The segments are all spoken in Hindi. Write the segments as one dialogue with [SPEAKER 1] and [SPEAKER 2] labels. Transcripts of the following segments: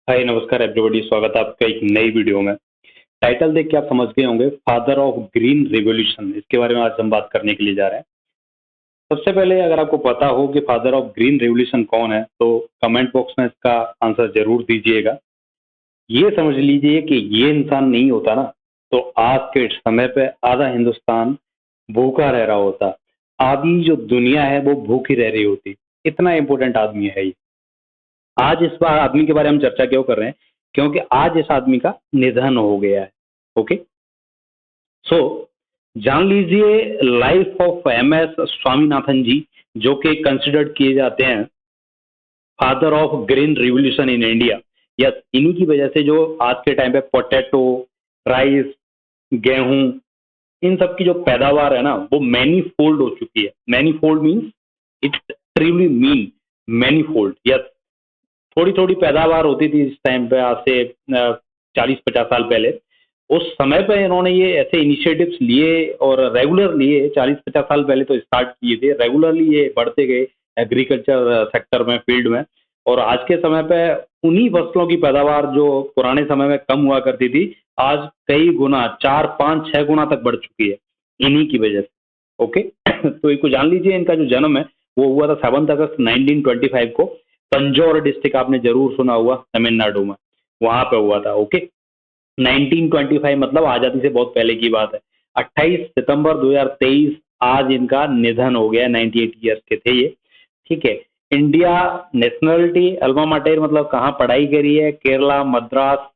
[SPEAKER 1] हाय नमस्कार एवरीबॉडी, स्वागत है आपका एक नई वीडियो में। टाइटल देख के आप समझ गए होंगे, फादर ऑफ ग्रीन रिवॉल्यूशन। इसके बारे में आज हम बात करने के लिए जा रहे हैं। सबसे पहले अगर आपको पता हो कि फादर ऑफ ग्रीन रिवॉल्यूशन कौन है तो कमेंट बॉक्स में इसका आंसर जरूर दीजिएगा। ये समझ लीजिए कि ये इंसान नहीं होता ना तो आज के समय पे आधा हिंदुस्तान भूखा रह रहा होता। आधी जो दुनिया है वो भूखी रह रही होती। इतना इंपॉर्टेंट आदमी है ये। आज इस बार आदमी के बारे में चर्चा क्यों कर रहे हैं? क्योंकि आज इस आदमी का निधन हो गया है। ओके, सो जान लीजिए life of M S Swaminathan ji, जो कि कंसिडर्ड किए जाते हैं father of green revolution in India. Yes, इन्हीं की वजह से जो आज के टाइम पे पोटैटो, राइस, गेहूं, इन सब की जो पैदावार है ना वो मैनी फोल्ड हो चुकी है। Many fold means it's extremely mean, many fold. Yes, थोड़ी थोड़ी पैदावार होती थी इस टाइम पे, आज से 40-50 साल पहले। उस समय पे इन्होंने ये ऐसे इनिशिएटिव्स लिए और रेगुलर लिए। 40-50 साल पहले तो स्टार्ट किए थे, रेगुलरली ये बढ़ते गए एग्रीकल्चर सेक्टर में, फील्ड में। और आज के समय पे उन्हीं फसलों की पैदावार जो पुराने समय में कम हुआ करती थी, आज कई गुना, 4, 5, 6 गुना तक बढ़ चुकी है इन्हीं की वजह से। ओके तो इनको जान लीजिए, इनका जो जन्म है वो हुआ था 7 अगस्त 1925 को। तंजौर डिस्ट्रिक्ट आपने जरूर सुना हुआ, तमिलनाडु में, वहां पे हुआ था। ओके, 1925 मतलब आजादी से बहुत पहले की बात है। 28 सितंबर 2023 आज इनका निधन हो गया। 98 ईयर्स के थे ये। ठीक है। इंडिया नेशनलिटी, अल्मा माटर मतलब कहाँ पढ़ाई करी है, केरला, मद्रास।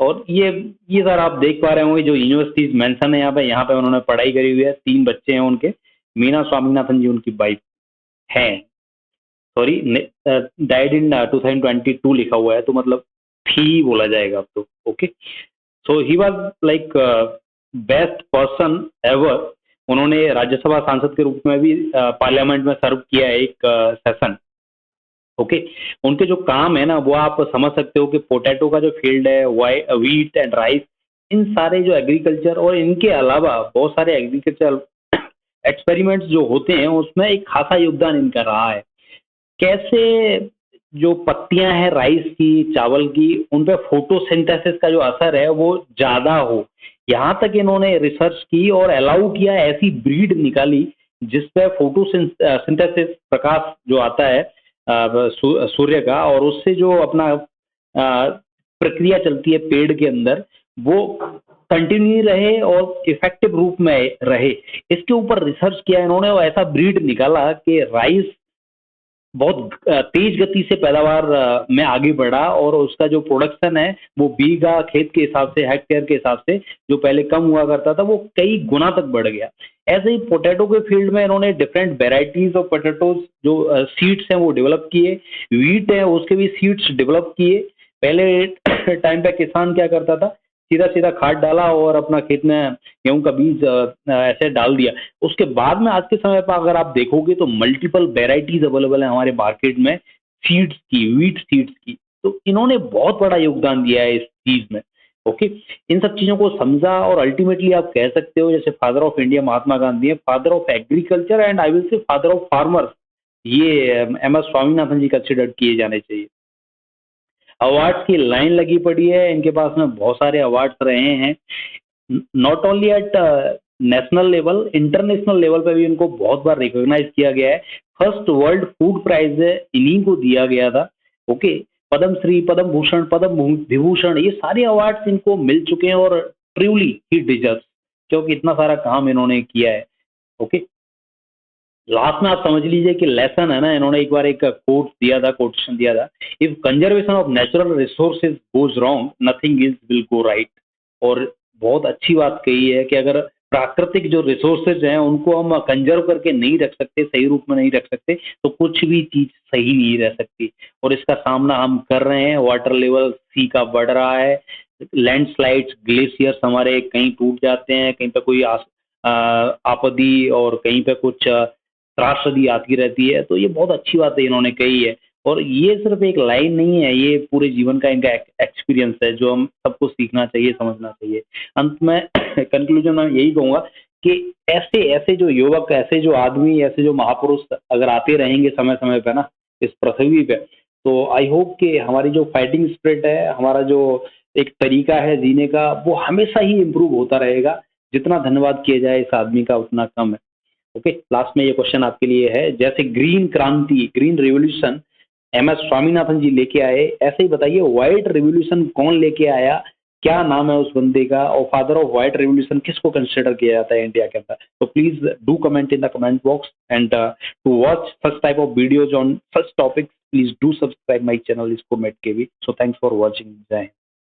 [SPEAKER 1] और ये सर आप देख पा रहे होंगे जो यूनिवर्सिटीज मेंशन है यहाँ पे उन्होंने पढ़ाई करी हुई है। 3 बच्चे हैं उनके। मीना स्वामीनाथन जी उनकी वाइफ हैं। सॉरी, डाइड इन 2022 लिखा हुआ है, तो मतलब थी बोला जाएगा अब तो। Okay, so he was like best person ever. उन्होंने राज्यसभा सांसद के रूप में भी पार्लियामेंट में सर्व किया है एक सेशन। ओके, उनके जो काम है ना वो आप समझ सकते हो कि पोटैटो का जो फील्ड है, व्हीट एंड राइस, इन सारे जो एग्रीकल्चर और इनके अलावा बहुत सारे एग्रीकल्चर एक्सपेरिमेंट्स जो होते हैं उसमें एक खासा योगदान इनका रहा है। कैसे जो पत्तियां हैं राइस की, चावल की, उन पे फोटोसिंथेसिस का जो असर है वो ज्यादा हो, यहाँ तक इन्होंने रिसर्च की और अलाउ किया, ऐसी ब्रीड निकाली जिसपे फोटोसिंथेसिस, प्रकाश जो आता है सूर्य का, और उससे जो अपना प्रक्रिया चलती है पेड़ के अंदर, वो कंटिन्यू रहे और इफेक्टिव रूप में रहे। इसके ऊपर रिसर्च किया इन्होंने और ऐसा ब्रीड निकाला कि राइस बहुत तेज गति से पैदावार में आगे बढ़ा और उसका जो प्रोडक्शन है वो बीघा खेत के हिसाब से, हेक्टेयर के हिसाब से, जो पहले कम हुआ करता था वो कई गुना तक बढ़ गया। ऐसे ही पोटैटो के फील्ड में इन्होंने डिफरेंट वेराइटीज ऑफ पोटैटोज जो सीड्स हैं वो डेवलप किए। व्हीट है उसके भी सीड्स डेवलप किए। पहले टाइम पे किसान क्या करता था, सीधा सीधा खाद डाला और अपना खेत में गेहूं का बीज ऐसे डाल दिया। उसके बाद में आज के समय पर अगर आप देखोगे तो मल्टीपल वेराइटीज अवेलेबल है हमारे मार्केट में सीड्स की, व्हीट सीड्स की। तो इन्होंने बहुत बड़ा योगदान दिया है इस चीज में। ओके, इन सब चीजों को समझा और अल्टीमेटली आप कह सकते हो जैसे father of India Mahatma Gandhi है, father of agriculture and I will say father of farmers, ये एम एस स्वामीनाथन जी कंसिडर किए जाने चाहिए। अवार्ड्स की लाइन लगी पड़ी है इनके पास में, बहुत सारे अवार्ड्स रहे हैं। Not only at national level, international level पे भी इनको बहुत बार रिकॉग्नाइज किया गया है। फर्स्ट वर्ल्ड फूड प्राइज इन्हीं को दिया गया था। ओके, पद्म श्री, पद्म भूषण, पद्म विभूषण, ये सारे अवार्ड्स इनको मिल चुके हैं और ट्रूली ही डिजर्व, क्योंकि इतना सारा काम इन्होंने किया है। ओके, लास्ट में आप समझ लीजिए कि लेसन है ना, इन्होंने एक बार एक कोट दिया था, कोटेशन दिया था, if conservation of natural resources goes wrong nothing is will go right. और बहुत अच्छी बात कही है कि अगर प्राकृतिक जो रिसोर्सेज हैं उनको हम कंजर्व करके नहीं रख सकते, सही रूप में नहीं रख सकते, तो कुछ भी चीज सही नहीं रह सकती। और इसका सामना हम कर रहे हैं। वाटर लेवल सी का बढ़ रहा है, लैंडस्लाइड्स, ग्लेशियर्स हमारे कहीं टूट जाते हैं, कहीं पे कोई आपत्ति और कहीं पे कुछ त्रासदी आती रहती है। तो ये बहुत अच्छी बात है इन्होंने कही है। और ये सिर्फ एक लाइन नहीं है, ये पूरे जीवन का इनका एक्सपीरियंस है जो हम सबको सीखना चाहिए, समझना चाहिए। अंत में कंक्लूजन में यही कहूंगा कि ऐसे ऐसे जो युवक, ऐसे जो आदमी, ऐसे जो महापुरुष अगर आते रहेंगे समय समय पे ना इस पृथ्वी पे, तो आई होप कि हमारी जो फाइटिंग स्पिरिट है, हमारा जो एक तरीका है जीने का, वो हमेशा ही इम्प्रूव होता रहेगा। जितना धन्यवाद किया जाए इस आदमी का उतना कम है। ओके, लास्ट में ये क्वेश्चन आपके लिए है, जैसे ग्रीन क्रांति, green revolution M S Swaminathan ji लेके आए, ऐसे ही बताइए व्हाइट रिवॉल्यूशन कौन लेके आया, क्या नाम है उस बंदे का, और फादर ऑफ व्हाइट रिवॉल्यूशन किसको कंसिडर किया जाता है इंडिया के अंदर। तो please do comment in the comment box and to watch such type of videos on such topics, please do subscribe my channel Isco Med KV. So thanks for watching. Jai Hind.